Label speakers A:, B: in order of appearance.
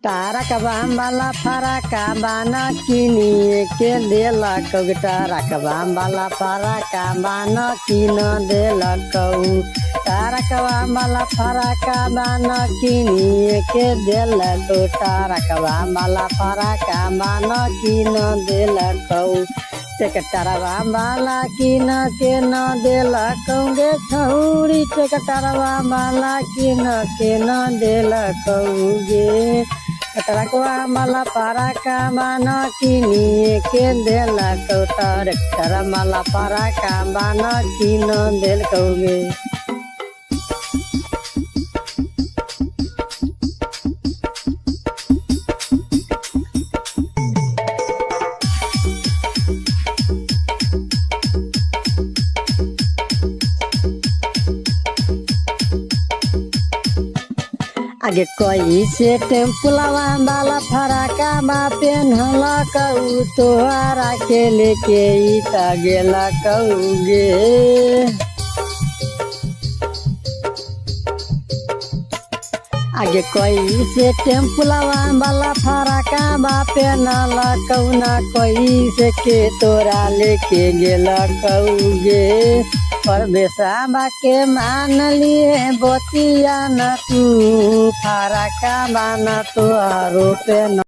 A: तारा कबाम वाला फराका बाना किनिए के देलक तारा कबाम वाला फराका बाना किन देलक तारा कबाम वाला फराका बाना किनिए के देलक तारा कबाम वाला फराका बाना किन देलक टेकटरवा वाला किन के न देलक गे छौरी टेकटरवा वाला किन के न देलक गे टरकवा वाला फराका बाना किनिए के देलक ट्रैक्टर वाला फराका बाना किन देलक गे। आगे कोई से टेम्पुलवा वाला फराका बा पेन्हलक तोहरा के लेके गेलक गे। आगे कोई से टेम्पुलवा वाला फराका बा पेन्हलक ना कोई से के तोरा लेके गेलक गे। परदेशवा के मान लिए बतिया न तू फराका बाना तो आरोप न